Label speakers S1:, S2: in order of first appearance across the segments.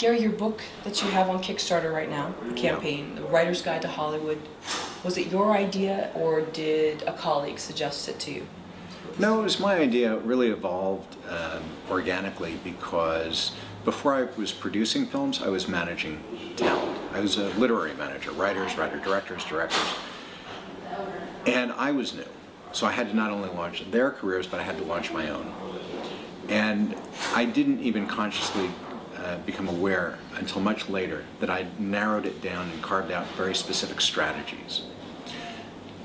S1: Gary, your book that you have on Kickstarter right now, the campaign, The Writer's Guide to Hollywood, was it your idea or did a colleague suggest it to you?
S2: No, it was my idea. It really evolved organically because before I was producing films, I was managing talent. I was a literary manager, writers, directors. And I was new. So I had to not only launch their careers, but I had to launch my own. And I didn't even consciously become aware until much later that I'd narrowed it down and carved out very specific strategies.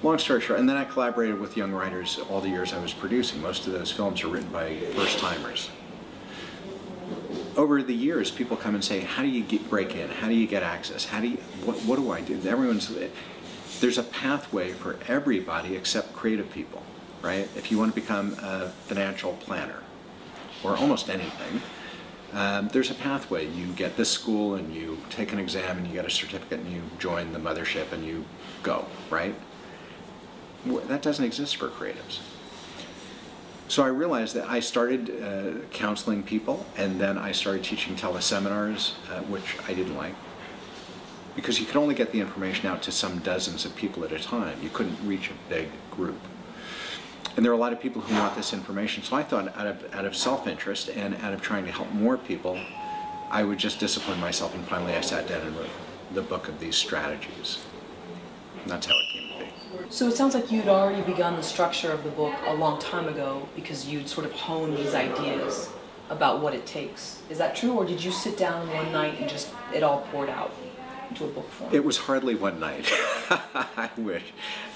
S2: Long story short, and then I collaborated with young writers all the years I was producing. Most of those films are written by first-timers. Over the years, people come and say, how do you break in? How do you get access? What do I do? There's a pathway for everybody except creative people, right? If you want to become a financial planner, or almost anything, there's a pathway. You get this school and you take an exam and you get a certificate and you join the mothership and you go, right? That doesn't exist for creatives. So I realized that I started counseling people, and then I started teaching teleseminars, which I didn't like, because you could only get the information out to some dozens of people at a time. You couldn't reach a big group. And there are a lot of people who want this information, so I thought out of self-interest and out of trying to help more people, I would just discipline myself, and finally I sat down and wrote the book of these strategies. And that's how it came to be.
S1: So it sounds like you'd already begun the structure of the book a long time ago because you'd sort of honed these ideas about what it takes. Is that true, or did you sit down one night and just it all poured out into a book form?
S2: It was hardly one night. I wish.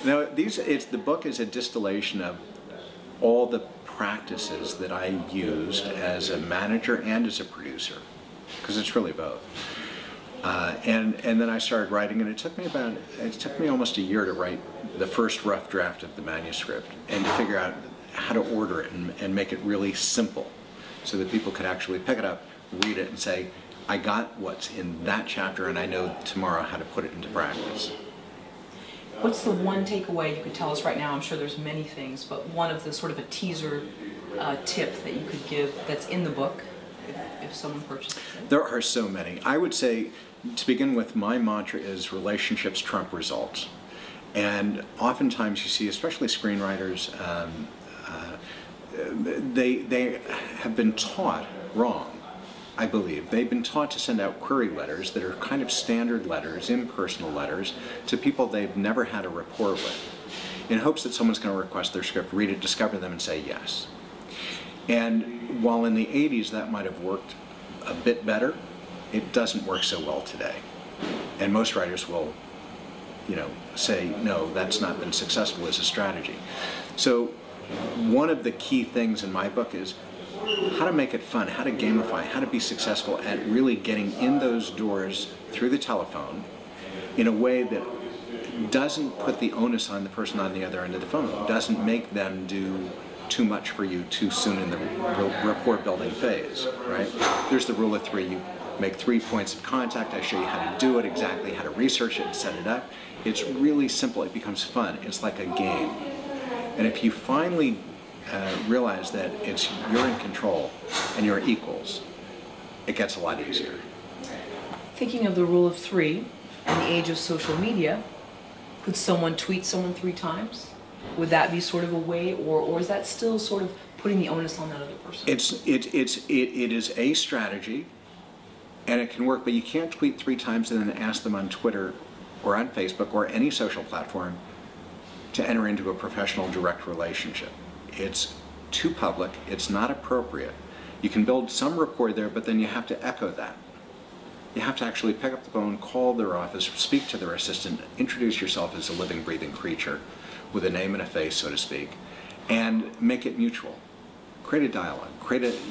S2: No, the book is a distillation of all the practices that I used as a manager and as a producer, because it's really both. And then I started writing, and it took me almost a year to write the first rough draft of the manuscript and to figure out how to order it and make it really simple so that people could actually pick it up, read it, and say, I got what's in that chapter and I know tomorrow how to put it into practice.
S1: What's the one takeaway you could tell us right now? I'm sure there's many things, but one of the sort of a teaser tip that you could give that's in the book if someone purchases it? There
S2: are so many. I would say, to begin with, my mantra is relationships trump results. And oftentimes you see, especially screenwriters, they have been taught wrong, I believe. They've been taught to send out query letters that are kind of standard letters, impersonal letters, to people they've never had a rapport with, in hopes that someone's going to request their script, read it, discover them, and say yes. And while in the 80s that might have worked a bit better, it doesn't work so well today. And most writers will, say, no, that's not been successful as a strategy. So one of the key things in my book is how to make it fun, how to gamify, how to be successful at really getting in those doors through the telephone in a way that doesn't put the onus on the person on the other end of the phone, doesn't make them do too much for you too soon in the rapport building phase, right? There's the rule of three. You make 3 points of contact. I show you how to do it exactly, how to research it and set it up. It's really simple. It becomes fun. It's like a game. And if you finally realize that you're in control and you're equals, it gets a lot easier.
S1: Thinking of the rule of three and the age of social media, could someone tweet someone 3 times? Would that be sort of a way, or is that still sort of putting the onus on that other person?
S2: It is a strategy, and it can work, but you can't tweet 3 times and then ask them on Twitter or on Facebook or any social platform to enter into a professional direct relationship. It's too public, it's not appropriate. You can build some rapport there, but then you have to echo that. You have to actually pick up the phone, call their office, speak to their assistant, introduce yourself as a living, breathing creature with a name and a face, so to speak, and make it mutual. Create a dialogue.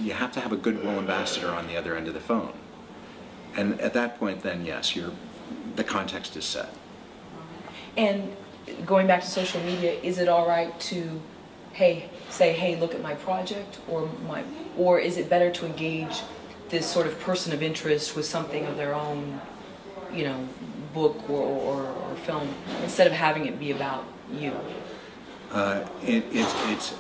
S2: You have to have a goodwill ambassador on the other end of the phone. And at that point, then, yes, the context is set.
S1: And going back to social media, is it all right to, say, hey, look at my project, or is it better to engage this sort of person of interest with something of their own, book or film, instead of having it be about you?
S2: It's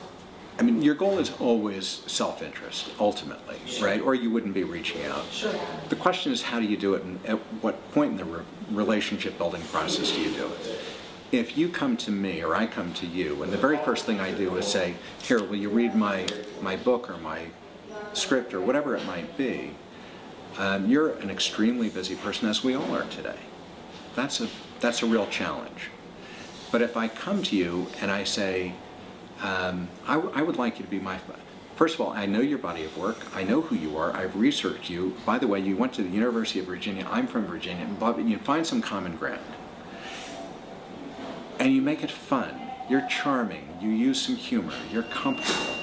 S2: I mean, your goal is always self-interest, ultimately, right? Or you wouldn't be reaching out.
S1: Sure.
S2: The question is, how do you do it, and at what point in the relationship building process do you do it? If you come to me, or I come to you, and the very first thing I do is say, here, will you read my book or my script or whatever it might be, you're an extremely busy person, as we all are today. That's a real challenge. But if I come to you and I say, I would like you to be my... First of all, I know your body of work. I know who you are. I've researched you. By the way, you went to the University of Virginia. I'm from Virginia. But you find some common ground. And you make it fun. You're charming. You use some humor. You're comfortable.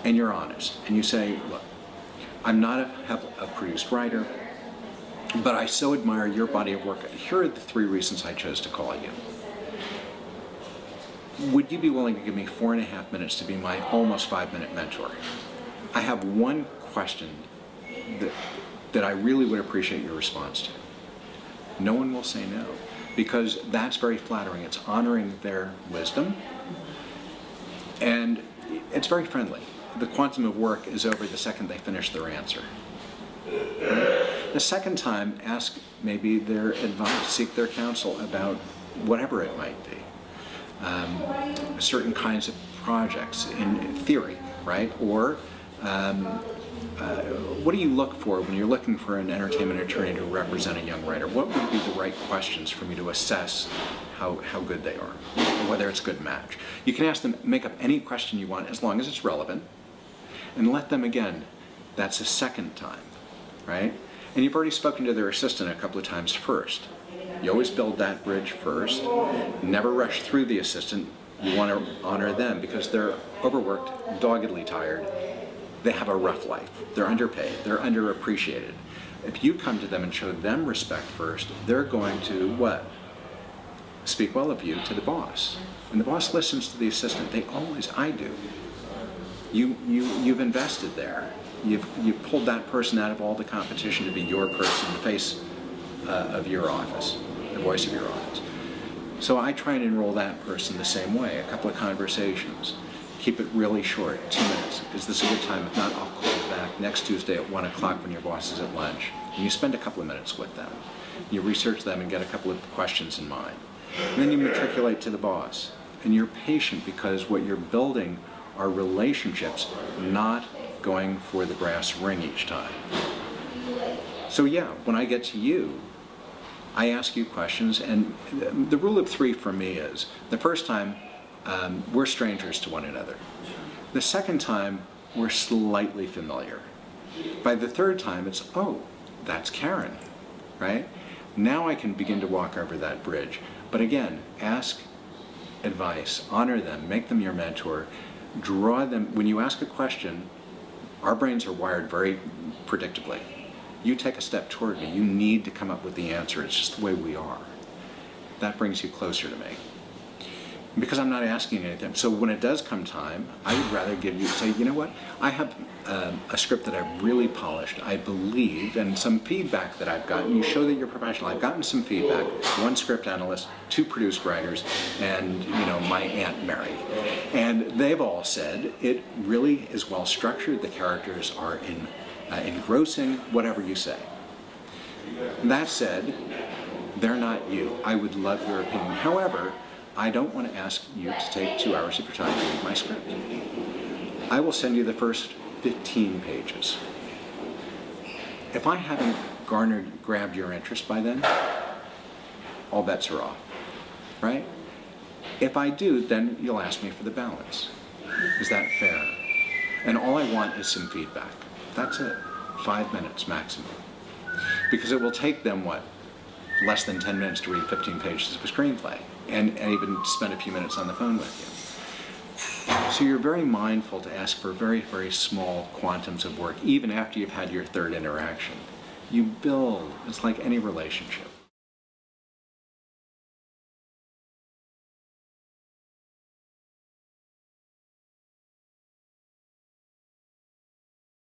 S2: And you're honest. And you say, look, I'm not a produced writer, but I so admire your body of work. Here are the 3 reasons I chose to call you. Would you be willing to give me 4.5 minutes to be my almost 5-minute mentor? I have one question that I really would appreciate your response to. No one will say no, because that's very flattering. It's honoring their wisdom, and it's very friendly. The quantum of work is over the second they finish their answer. The second time, ask maybe their advice, seek their counsel about whatever it might be. Certain kinds of projects in theory, right? Or what do you look for when you're looking for an entertainment attorney to represent a young writer? What would be the right questions for me to assess how good they are, or whether it's a good match? You can ask them, make up any question you want as long as it's relevant, and let them, again, that's a second time, right? And you've already spoken to their assistant a couple of times first. You always build that bridge first. Never rush through the assistant. You want to honor them because they're overworked, doggedly tired. They have a rough life. They're underpaid. They're underappreciated. If you come to them and show them respect first, they're going to, what? Speak well of you to the boss. And the boss listens to the assistant. They always, I do. You've invested there. You've pulled that person out of all the competition to be your person, the face of your office, the voice of your office. So I try and enroll that person the same way, a couple of conversations. Keep it really short, 2 minutes. Is this a good time? If not, I'll call you back next Tuesday at 1 o'clock when your boss is at lunch. And you spend a couple of minutes with them. You research them and get a couple of questions in mind. And then you matriculate to the boss. And you're patient because what you're building are relationships, not going for the brass ring each time. So yeah, when I get to you, I ask you questions, and the rule of 3 for me is, the first time, we're strangers to one another. The second time, we're slightly familiar. By the third time, it's, oh, that's Karen, right? Now I can begin to walk over that bridge. But again, ask advice, honor them, make them your mentor, draw them. When you ask a question, our brains are wired very predictably. You take a step toward me, you need to come up with the answer. It's just the way we are. That brings you closer to me. Because I'm not asking anything. So when it does come time, I would rather give you, say, you know what, I have a script that I've really polished, I believe, and some feedback that I've gotten. You show that you're professional. I've gotten some feedback. 1 script analyst, 2 produced writers, and, you know, my Aunt Mary. And they've all said it really is well structured. The characters are engrossing, whatever you say. That said, they're not you. I would love your opinion. However, I don't want to ask you to take 2 hours of your time to read my script. I will send you the first 15 pages. If I haven't grabbed your interest by then, all bets are off, right? If I do, then you'll ask me for the balance. Is that fair? And all I want is some feedback. That's it. 5 minutes maximum. Because it will take them, what, less than 10 minutes to read 15 pages of a screenplay, and even spend a few minutes on the phone with you. So you're very mindful to ask for very, very small quantums of work, even after you've had your 3rd interaction. You build. It's like any relationship.